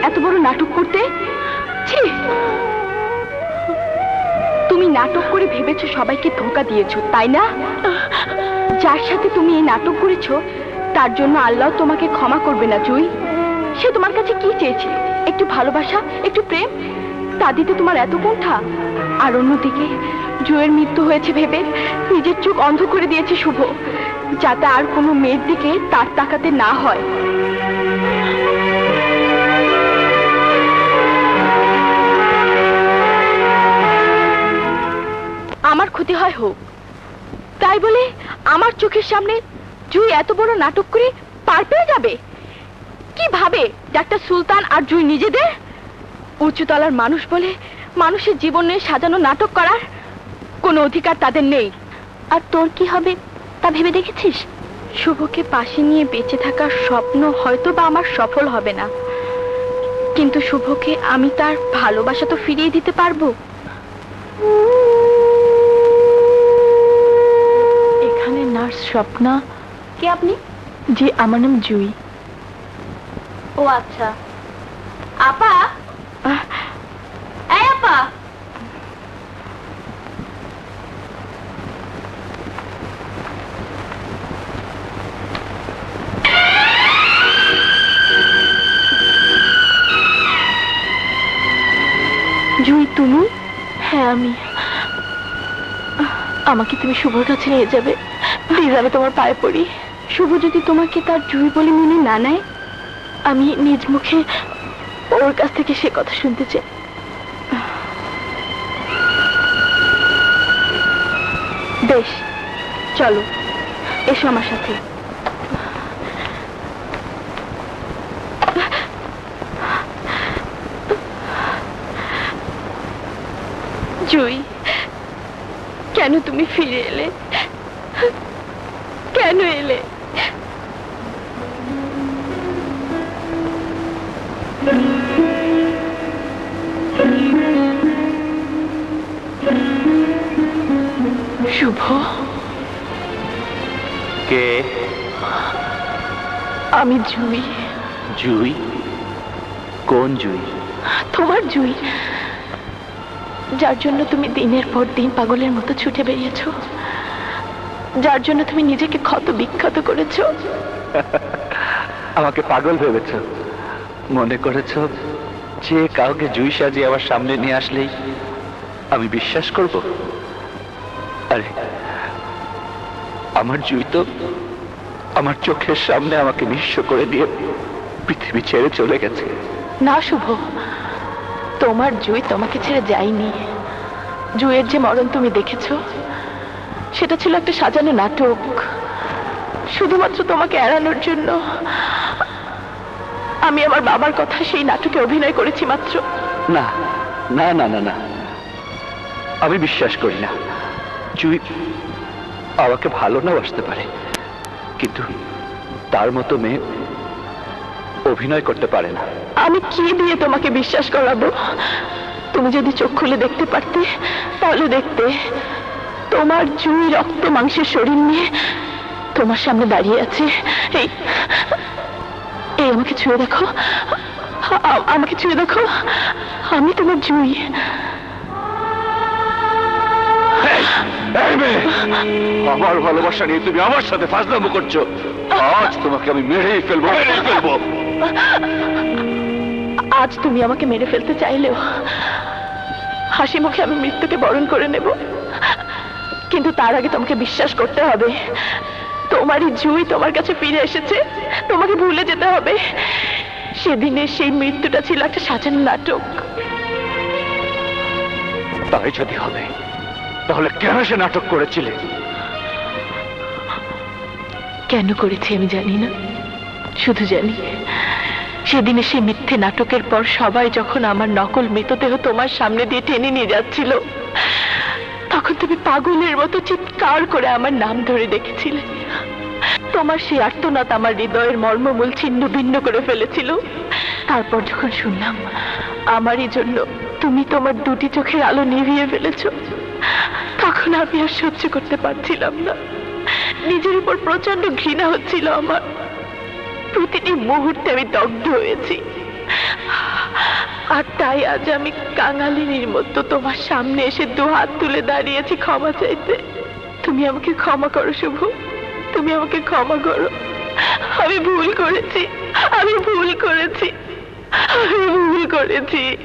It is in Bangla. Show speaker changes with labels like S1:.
S1: এত বড় নাটক করতে? ছি! তুমি নাটক করে ভেবেছো সবাইকে ধোঁকা দিয়েছো, তাই না? যার সাথে তুমি এই নাটক করেছো তার জন্য আল্লাহ তোমাকে ক্ষমা করবে না জুই। সে তোমার কাছে কি চেয়েছে? একটু ভালোবাসা, একটু প্রেম। তা দিতে তোমার এত কুণ্ঠা। আর অন্যদিকে জুয়ের মৃত্যু হয়েছে ভেবে নিজের চোখ অন্ধ করে দিয়েছে শুভ, যাতে আর কোনো মেয়ের দিকে তার তাকাতে না হয়। আমার ক্ষতি হয় হোক, তাই বলে আমার চোখের সামনে জুই এত বড় নাটক করে পার পেয়ে যাবে? কি ভাবে ডাক্তার সুলতান আর জুই নিজেদের? উঁচুতলার মানুষ বলে মানুষের জীবন নিয়ে সাজানো নাটক করার কোনো অধিকার তাদের নেই। আর তোর কি হবে তা ভেবে দেখেছিস? শুভকে পাশে নিয়ে বেঁচে থাকার স্বপ্ন হয়তো বা আমার সফল হবে না, কিন্তু শুভকে আমি তার ভালোবাসা তো ফিরিয়ে দিতে পারবো। এখানে নার্স স্বপ্না। কে আপনি? জি, আমার নাম জুই। ও আচ্ছা। আপা, এই আপা, জুই তুমি? হ্যাঁ আমি। আমাকে তুমি শুভর কাছে নিয়ে যাবে প্লিজ, আমি তোমার পায়ে পড়ি। শুভ যদি তোমাকে তার জুই বলে মেনে না নেয়? আমি নিজ মুখে ওর কাছ থেকে সে কথা শুনতে চাই। বেশ, চলো, এসো আমার সাথে। জুই, কেন তুমি ফিরে এলে? কেন এলে? শুভ,
S2: কে?
S1: আমি জুই।
S2: জুই? কোন জুই?
S1: তোমার জুই, যার জন্য তুমি দিনের পর দিন পাগলের মতো ছুটে বেরিয়েছো, যার জন্য তুমি নিজেকে ক্ষত বিক্ষত করেছো।
S2: আমাকে পাগল ভেবেছ? মনে করেছ যে কাউকে জুই সাজিয়ে আমার সামনে নিয়ে আসলেই আমি বিশ্বাস করব? আরে আমার জুই তো আমার চোখের সামনে আমাকে নিঃস্ব করে দিয়ে পৃথিবী ছেড়ে চলে গেছে।
S1: না শুভ, তোমার জুই তোমাকে ছেড়ে যায়নি। জুইয়ের যে মরণ তুমি দেখেছো সেটা ছিল একটা সাজানো নাটক, শুধুমাত্র তোমাকে এড়ানোর জন্য। আমি আমার বাবার কথা সেই নাটকে অভিনয় করেছি মাত্র।
S2: না না না না না, আমি বিশ্বাস করি না। জুই আমাকে ভালো না বাসতে পারে, কিন্তু তার মতো মেয়ে অভিনয় করতে পারে না।
S1: আমি কি দিয়ে তোমাকে বিশ্বাস করাবো? তুমি যদি চোখ খুলে দেখতে পারতে তাহলে দেখতে তোমার জুই রক্ত মাংসের শরীর নিয়ে তোমার সামনে দাঁড়িয়ে আছে। এই এই আমাকে ছুঁয়ে দেখো, আমাকে ছুঁয়ে দেখো, আমি তোমার জুই।
S2: আমার ভালোবাসা নিয়ে তুমি আমার সাথে ফাজলামো করছো। আজ তোমাকে আমি মেরেই ফেলবো, মেরেই ফেলবো।
S1: আজ তুমি আমাকে মেরে ফেলতে চাইলেও হাসি মুখে আমি মৃত্যুকে বরণ করে নেব, কিন্তু তার আগে তোমাকে বিশ্বাস করতে হবে তোমারই জুই তোমার কাছে ফিরে এসেছে। তোমাকে ভুলে যেতে হবে সেদিনের সেই মৃত্যুটা ছিল একটা সাজানো নাটক।
S2: তাই যদি হবে তাহলে কেন সে নাটক করেছিলে?
S1: কেন করেছি আমি জানি না, শুধু জানি সেদিনে সেই মিথ্যে নাটকের পর সবাই যখন আমার নকল মৃতদেহ তোমার সামনে দিয়ে টেনে নিয়ে যাচ্ছিল, তখন তুমি পাগলের মতো চিৎকার করে আমার নাম ধরে ডেকেছিলে। তোমার সেই আর্তনাদ আমার হৃদয়ের মর্মমূল ছিন্ন ভিন্ন করে ফেলেছিল। তারপর যখন শুনলাম আমারই জন্য তুমি তোমার দুটি চোখের আলো নিভিয়ে ফেলেছো, তখন আমি আর সহ্য করতে পারছিলাম না। নিজের উপর প্রচন্ড ঘৃণা হচ্ছিল আমার। প্রতিটি মুহূর্তে আমি দগ্ধ হয়েছি। আর তাই আজ আমি কাঙালিনীর মতো তোমার সামনে এসে দুহাত তুলে দাঁড়িয়েছি ক্ষমা চাইতে। তুমি আমাকে ক্ষমা করো শুভ, তুমি আমাকে ক্ষমা করো। আমি ভুল করেছি, আমি ভুল করেছি, আমি ভুল করেছি।